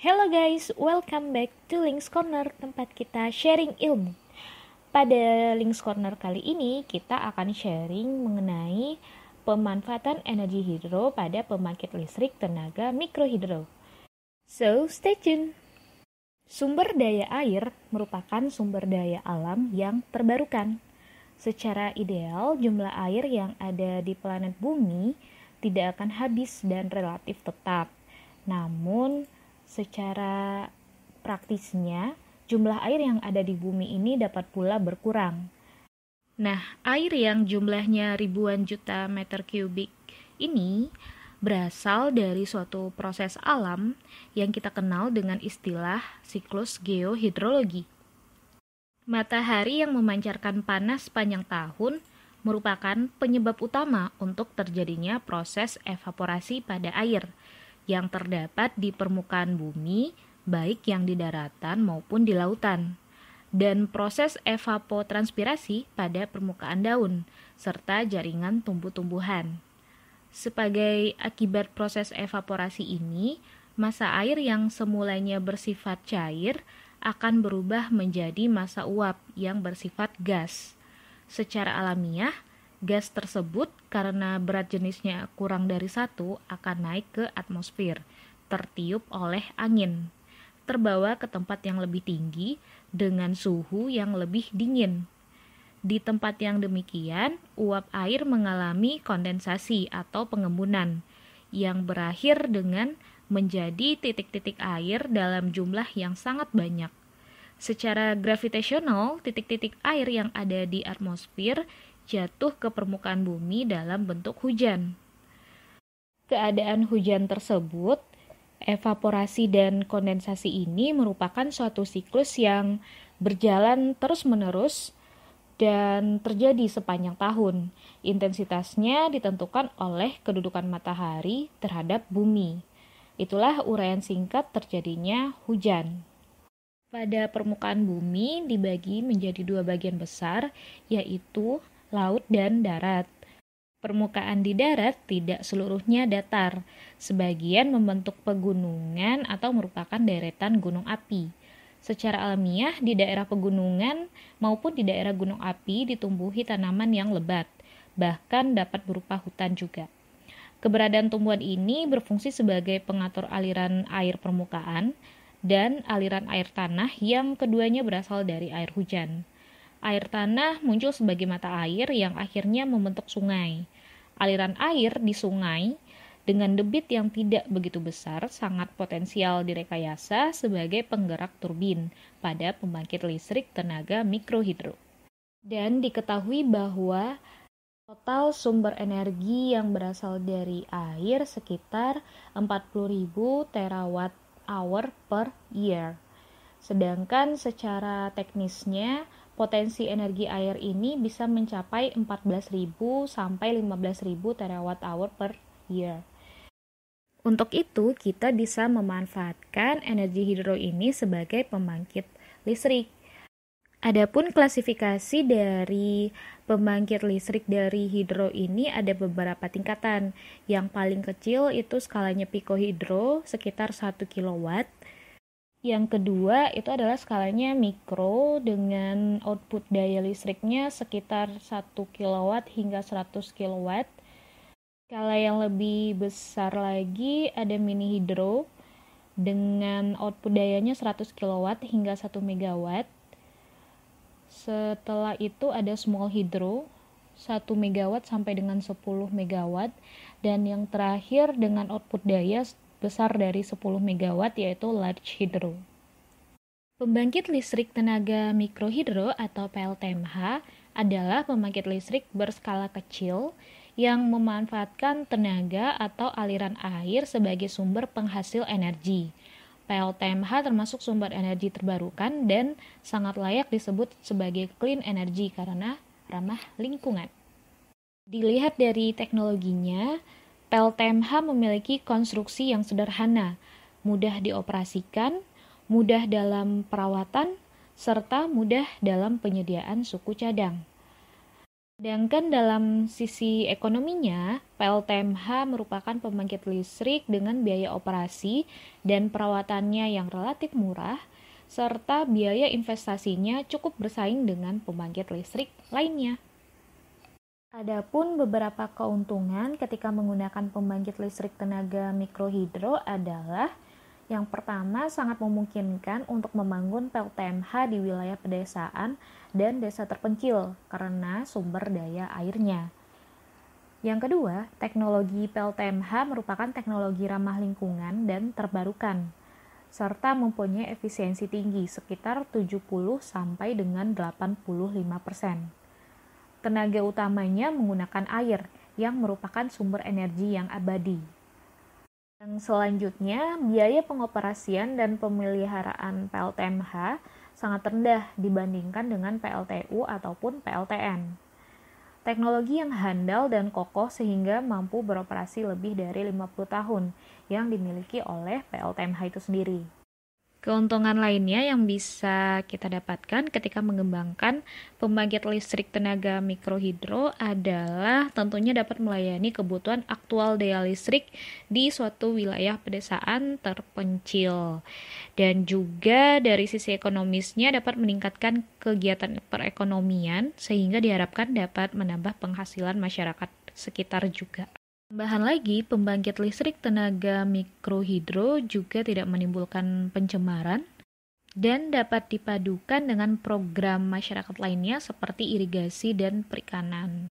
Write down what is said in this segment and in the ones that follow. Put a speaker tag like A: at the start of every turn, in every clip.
A: Hello guys, welcome back to Links Corner, tempat kita sharing ilmu. Pada Links Corner kali ini, kita akan sharing mengenai pemanfaatan energi hidro pada pembangkit listrik tenaga mikrohidro. So, stay tuned! Sumber daya air merupakan sumber daya alam yang terbarukan. Secara ideal, jumlah air yang ada di planet Bumi tidak akan habis dan relatif tetap. Namun, secara praktisnya, jumlah air yang ada di bumi ini dapat pula berkurang. Nah, air yang jumlahnya ribuan juta meter kubik ini berasal dari suatu proses alam yang kita kenal dengan istilah siklus geohidrologi. Matahari yang memancarkan panas sepanjang tahun merupakan penyebab utama untuk terjadinya proses evaporasi pada air yang terdapat di permukaan bumi, baik yang di daratan maupun di lautan, dan proses evapotranspirasi pada permukaan daun, serta jaringan tumbuh-tumbuhan. Sebagai akibat proses evaporasi ini, massa air yang semulanya bersifat cair akan berubah menjadi massa uap yang bersifat gas. Secara alamiah, gas tersebut karena berat jenisnya kurang dari 1 akan naik ke atmosfer, tertiup oleh angin, terbawa ke tempat yang lebih tinggi dengan suhu yang lebih dingin. Di tempat yang demikian, uap air mengalami kondensasi atau pengembunan, yang berakhir dengan menjadi titik-titik air dalam jumlah yang sangat banyak. Secara gravitasional, titik-titik air yang ada di atmosfer jatuh ke permukaan bumi dalam bentuk hujan. Keadaan hujan tersebut, evaporasi dan kondensasi ini merupakan suatu siklus yang berjalan terus-menerus dan terjadi sepanjang tahun. Intensitasnya ditentukan oleh kedudukan matahari terhadap bumi. Itulah uraian singkat terjadinya hujan. Pada permukaan bumi dibagi menjadi 2 bagian besar, yaitu laut dan darat. Permukaan di darat tidak seluruhnya datar, sebagian membentuk pegunungan atau merupakan deretan gunung api. Secara alamiah, di daerah pegunungan maupun di daerah gunung api ditumbuhi tanaman yang lebat, bahkan dapat berupa hutan juga. Keberadaan tumbuhan ini berfungsi sebagai pengatur aliran air permukaan dan aliran air tanah yang keduanya berasal dari air hujan. Air tanah muncul sebagai mata air yang akhirnya membentuk sungai. Aliran air di sungai dengan debit yang tidak begitu besar sangat potensial direkayasa sebagai penggerak turbin pada pembangkit listrik tenaga mikrohidro. Dan diketahui bahwa total sumber energi yang berasal dari air sekitar 40.000 terawatt hour per year. Sedangkan secara teknisnya, potensi energi air ini bisa mencapai 14.000 sampai 15.000 terawatt hour per year. Untuk itu, kita bisa memanfaatkan energi hidro ini sebagai pembangkit listrik. Adapun klasifikasi dari pembangkit listrik dari hidro ini ada beberapa tingkatan. Yang paling kecil itu skalanya pikohidro sekitar 1 kW. Yang kedua itu adalah skalanya mikro dengan output daya listriknya sekitar 1 kW hingga 100 kW. Skala yang lebih besar lagi ada mini hidro dengan output dayanya 100 kW hingga 1 MW. Setelah itu ada small hydro 1 MW sampai dengan 10 MW, dan yang terakhir dengan output daya besar dari 10 MW yaitu large hydro. Pembangkit listrik tenaga mikrohidro atau PLTMH adalah pembangkit listrik berskala kecil yang memanfaatkan tenaga atau aliran air sebagai sumber penghasil energi. PLTMH termasuk sumber energi terbarukan dan sangat layak disebut sebagai clean energy karena ramah lingkungan. Dilihat dari teknologinya, PLTMH memiliki konstruksi yang sederhana, mudah dioperasikan, mudah dalam perawatan, serta mudah dalam penyediaan suku cadang. Sedangkan dalam sisi ekonominya, PLTMH merupakan pembangkit listrik dengan biaya operasi dan perawatannya yang relatif murah, serta biaya investasinya cukup bersaing dengan pembangkit listrik lainnya. Adapun beberapa keuntungan ketika menggunakan pembangkit listrik tenaga mikrohidro adalah yang pertama, sangat memungkinkan untuk membangun PLTMH di wilayah pedesaan dan desa terpencil karena sumber daya airnya. Yang kedua, teknologi PLTMH merupakan teknologi ramah lingkungan dan terbarukan, serta mempunyai efisiensi tinggi sekitar 70 sampai dengan 85%. Tenaga utamanya menggunakan air yang merupakan sumber energi yang abadi. Yang selanjutnya, biaya pengoperasian dan pemeliharaan PLTMH sangat rendah dibandingkan dengan PLTU ataupun PLTN. Teknologi yang handal dan kokoh sehingga mampu beroperasi lebih dari 50 tahun yang dimiliki oleh PLTMH itu sendiri. Keuntungan lainnya yang bisa kita dapatkan ketika mengembangkan pembangkit listrik tenaga mikrohidro adalah tentunya dapat melayani kebutuhan aktual daya listrik di suatu wilayah pedesaan terpencil. Dan juga dari sisi ekonomisnya dapat meningkatkan kegiatan perekonomian sehingga diharapkan dapat menambah penghasilan masyarakat sekitar juga. Tambahan lagi, pembangkit listrik tenaga mikrohidro juga tidak menimbulkan pencemaran dan dapat dipadukan dengan program masyarakat lainnya seperti irigasi dan perikanan.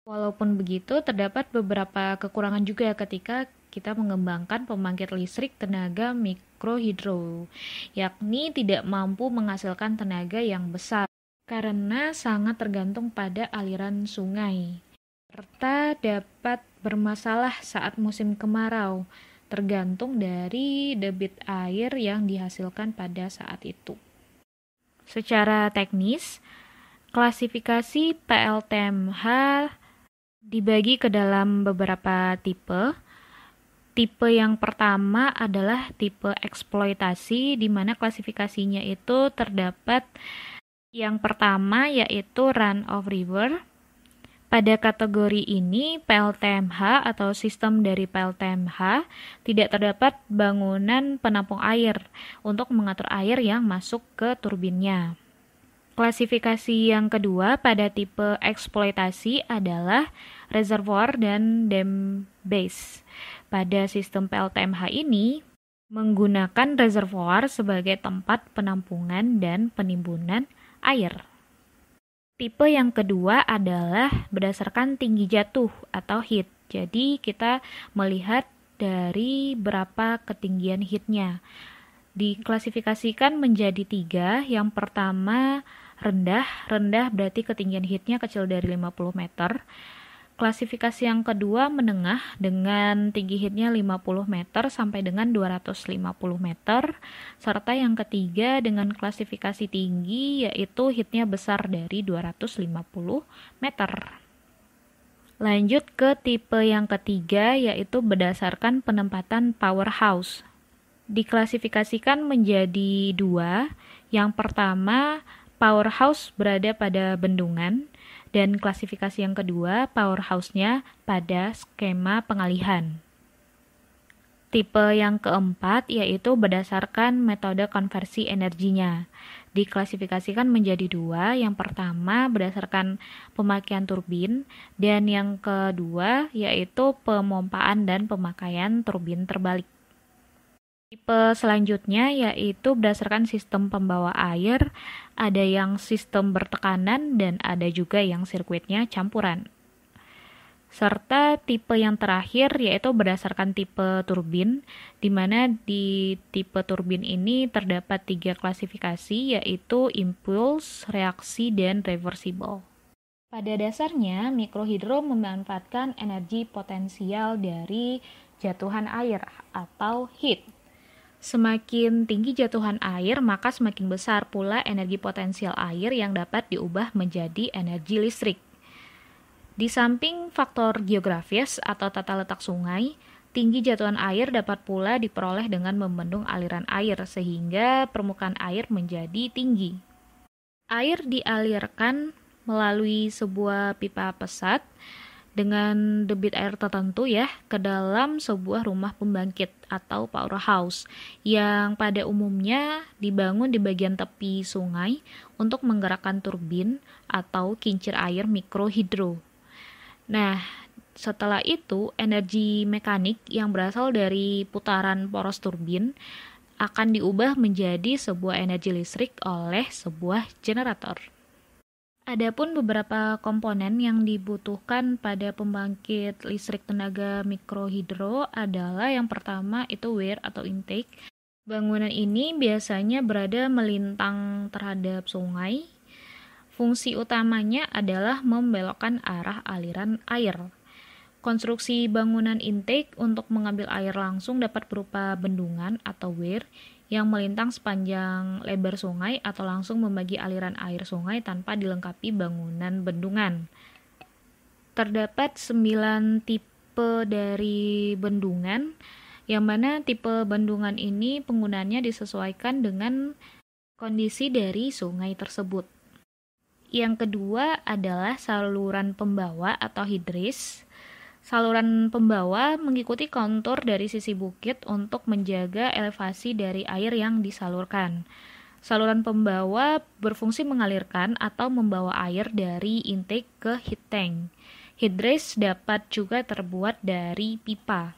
A: Walaupun begitu, terdapat beberapa kekurangan juga ketika kita mengembangkan pembangkit listrik tenaga mikrohidro, yakni tidak mampu menghasilkan tenaga yang besar karena sangat tergantung pada aliran sungai, serta dapat bermasalah saat musim kemarau, tergantung dari debit air yang dihasilkan pada saat itu. Secara teknis, klasifikasi PLTMH dibagi ke dalam beberapa tipe. Tipe yang pertama adalah tipe eksploitasi, di mana klasifikasinya itu terdapat yang pertama yaitu run of river. Pada kategori ini, PLTMH atau sistem dari PLTMH tidak terdapat bangunan penampung air untuk mengatur air yang masuk ke turbinnya. Klasifikasi yang kedua pada tipe eksploitasi adalah reservoir dan dam base. Pada sistem PLTMH ini, menggunakan reservoir sebagai tempat penampungan dan penimbunan air. Tipe yang kedua adalah berdasarkan tinggi jatuh atau heat. Jadi kita melihat dari berapa ketinggian heatnya. Diklasifikasikan menjadi 3. Yang pertama rendah berarti ketinggian heatnya kecil dari 50 meter. Klasifikasi yang kedua menengah dengan tinggi heatnya 50 meter sampai dengan 250 meter. Serta yang ketiga dengan klasifikasi tinggi yaitu heatnya besar dari 250 meter. Lanjut ke tipe yang ketiga yaitu berdasarkan penempatan powerhouse. Diklasifikasikan menjadi 2. Yang pertama, powerhouse berada pada bendungan. Dan klasifikasi yang kedua, powerhouse-nya pada skema pengalihan. Tipe yang keempat yaitu berdasarkan metode konversi energinya. Diklasifikasikan menjadi 2. Yang pertama berdasarkan pemakaian turbin dan yang kedua yaitu pemompaan dan pemakaian turbin terbalik. Tipe selanjutnya yaitu berdasarkan sistem pembawa air, ada yang sistem bertekanan dan ada juga yang sirkuitnya campuran. Serta tipe yang terakhir yaitu berdasarkan tipe turbin, di mana di tipe turbin ini terdapat 3 klasifikasi yaitu impulse, reaksi, dan reversible. Pada dasarnya, mikrohidro memanfaatkan energi potensial dari jatuhan air atau heat. Semakin tinggi jatuhan air, maka semakin besar pula energi potensial air yang dapat diubah menjadi energi listrik. Di samping faktor geografis atau tata letak sungai, tinggi jatuhan air dapat pula diperoleh dengan membendung aliran air sehingga permukaan air menjadi tinggi. Air dialirkan melalui sebuah pipa pesat dengan debit air tertentu ya ke dalam sebuah rumah pembangkit atau powerhouse yang pada umumnya dibangun di bagian tepi sungai untuk menggerakkan turbin atau kincir air mikrohidro. Nah, setelah itu energi mekanik yang berasal dari putaran poros turbin akan diubah menjadi sebuah energi listrik oleh sebuah generator. Adapun beberapa komponen yang dibutuhkan pada pembangkit listrik tenaga mikrohidro adalah yang pertama itu weir atau intake. Bangunan ini biasanya berada melintang terhadap sungai. Fungsi utamanya adalah membelokkan arah aliran air. Konstruksi bangunan intake untuk mengambil air langsung dapat berupa bendungan atau weir yang melintang sepanjang lebar sungai atau langsung membagi aliran air sungai tanpa dilengkapi bangunan bendungan. Terdapat 9 tipe dari bendungan, yang mana tipe bendungan ini penggunaannya disesuaikan dengan kondisi dari sungai tersebut. Yang kedua adalah saluran pembawa atau hidris. Saluran pembawa mengikuti kontur dari sisi bukit untuk menjaga elevasi dari air yang disalurkan. Saluran pembawa berfungsi mengalirkan atau membawa air dari intake ke heat tank. Hidris dapat juga terbuat dari pipa.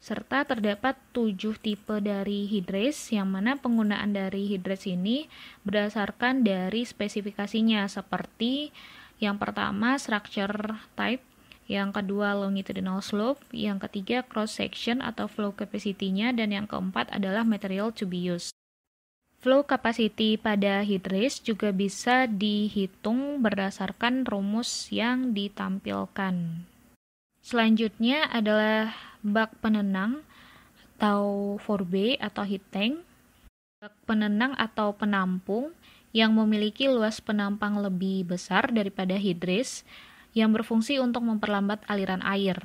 A: Serta terdapat 7 tipe dari hidris, yang mana penggunaan dari hidris ini berdasarkan dari spesifikasinya, seperti yang pertama structure type, yang kedua longitudinal slope, yang ketiga cross section atau flow capacity-nya, dan yang keempat adalah material to be used. Flow capacity pada hidris juga bisa dihitung berdasarkan rumus yang ditampilkan. Selanjutnya adalah bak penenang atau 4B atau heat tank. Bak penenang atau penampung yang memiliki luas penampang lebih besar daripada hidris, yang berfungsi untuk memperlambat aliran air.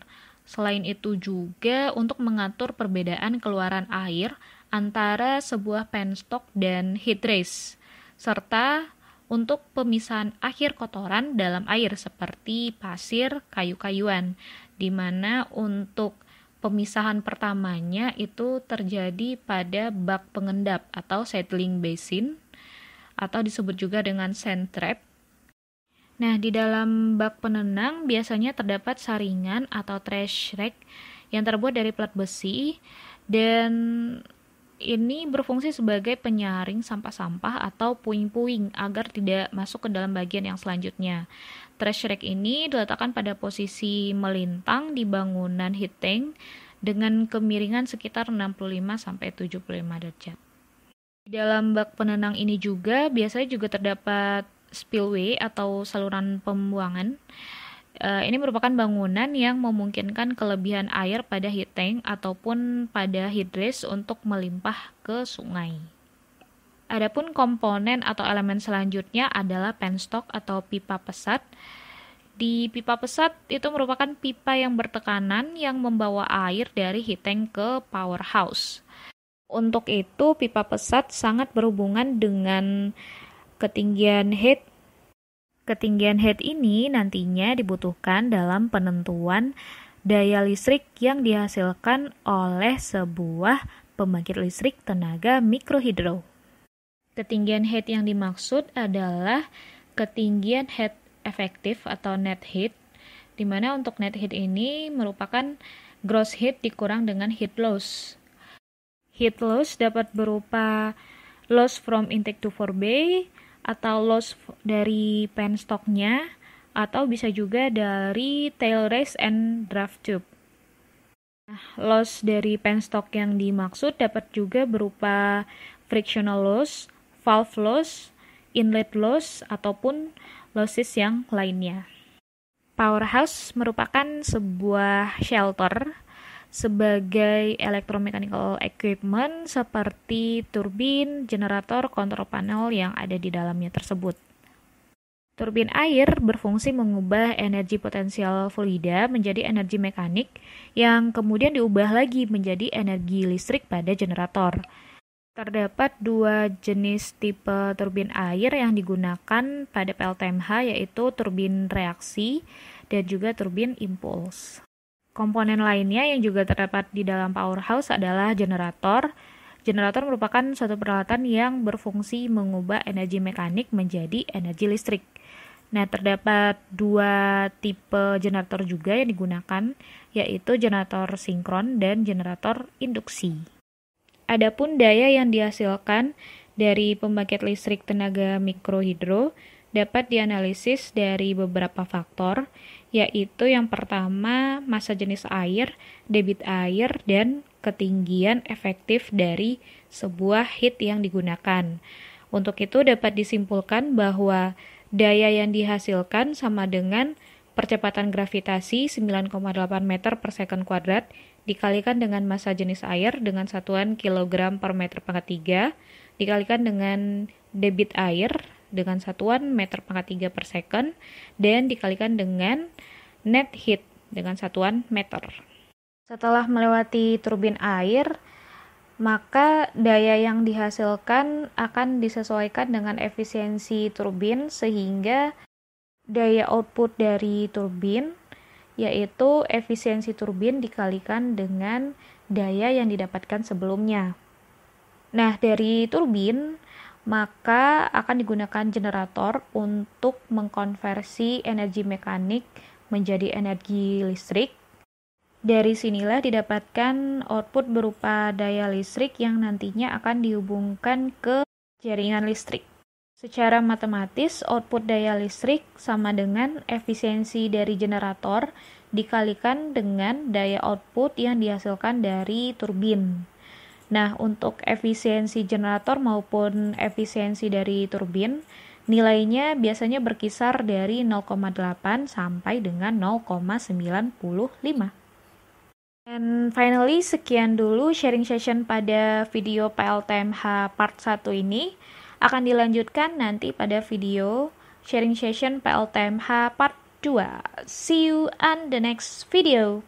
A: Selain itu juga untuk mengatur perbedaan keluaran air antara sebuah penstock dan hidris, serta untuk pemisahan akhir kotoran dalam air seperti pasir, kayu-kayuan, di mana untuk pemisahan pertamanya itu terjadi pada bak pengendap atau settling basin, atau disebut juga dengan sand trap. Nah, di dalam bak penenang biasanya terdapat saringan atau trash rack yang terbuat dari plat besi, dan ini berfungsi sebagai penyaring sampah-sampah atau puing-puing agar tidak masuk ke dalam bagian yang selanjutnya. Trash rack ini diletakkan pada posisi melintang di bangunan heat tank dengan kemiringan sekitar 65-75 derajat. Di dalam bak penenang ini juga biasanya juga terdapat spillway atau saluran pembuangan. Ini merupakan bangunan yang memungkinkan kelebihan air pada heat tank ataupun pada hidris untuk melimpah ke sungai. Adapun komponen atau elemen selanjutnya adalah penstock atau pipa pesat. Di pipa pesat itu merupakan pipa yang bertekanan yang membawa air dari heat tank ke powerhouse. Untuk itu, pipa pesat sangat berhubungan dengan ketinggian head. Ketinggian head ini nantinya dibutuhkan dalam penentuan daya listrik yang dihasilkan oleh sebuah pembangkit listrik tenaga mikrohidro. Ketinggian head yang dimaksud adalah ketinggian head efektif atau net heat, di mana untuk net heat ini merupakan gross heat dikurang dengan heat loss. Heat loss dapat berupa loss from intake to 4B, atau loss dari penstocknya, atau bisa juga dari tail race and draft tube. Nah, loss dari penstock yang dimaksud dapat juga berupa frictional loss, valve loss, inlet loss, ataupun losses yang lainnya. Powerhouse merupakan sebuah shelter sebagai electromechanical equipment seperti turbin, generator, kontrol panel yang ada di dalamnya tersebut. Turbin air berfungsi mengubah energi potensial fluida menjadi energi mekanik yang kemudian diubah lagi menjadi energi listrik pada generator. Terdapat dua jenis tipe turbin air yang digunakan pada PLTMH, yaitu turbin reaksi dan juga turbin impuls. Komponen lainnya yang juga terdapat di dalam powerhouse adalah generator. Generator merupakan suatu peralatan yang berfungsi mengubah energi mekanik menjadi energi listrik. Nah, terdapat dua tipe generator juga yang digunakan, yaitu generator sinkron dan generator induksi. Adapun daya yang dihasilkan dari pembangkit listrik tenaga mikrohidro dapat dianalisis dari beberapa faktor, yaitu yang pertama massa jenis air, debit air, dan ketinggian efektif dari sebuah heat yang digunakan. Untuk itu dapat disimpulkan bahwa daya yang dihasilkan sama dengan percepatan gravitasi 9,8 meter per second kuadrat dikalikan dengan massa jenis air dengan satuan kilogram per meter pangkat 3 dikalikan dengan debit air dengan satuan meter pangkat 3 per second dan dikalikan dengan net heat dengan satuan meter. Setelah melewati turbin air, maka daya yang dihasilkan akan disesuaikan dengan efisiensi turbin sehingga daya output dari turbin yaitu efisiensi turbin dikalikan dengan daya yang didapatkan sebelumnya. Nah, dari turbin, maka akan digunakan generator untuk mengkonversi energi mekanik menjadi energi listrik. Dari sinilah didapatkan output berupa daya listrik yang nantinya akan dihubungkan ke jaringan listrik. Secara matematis, output daya listrik sama dengan efisiensi dari generator dikalikan dengan daya output yang dihasilkan dari turbin. Nah, untuk efisiensi generator maupun efisiensi dari turbin, nilainya biasanya berkisar dari 0,8 sampai dengan 0,95. And finally, sekian dulu sharing session pada video PLTMH part 1 ini. Akan dilanjutkan nanti pada video sharing session PLTMH part 2. See you on the next video.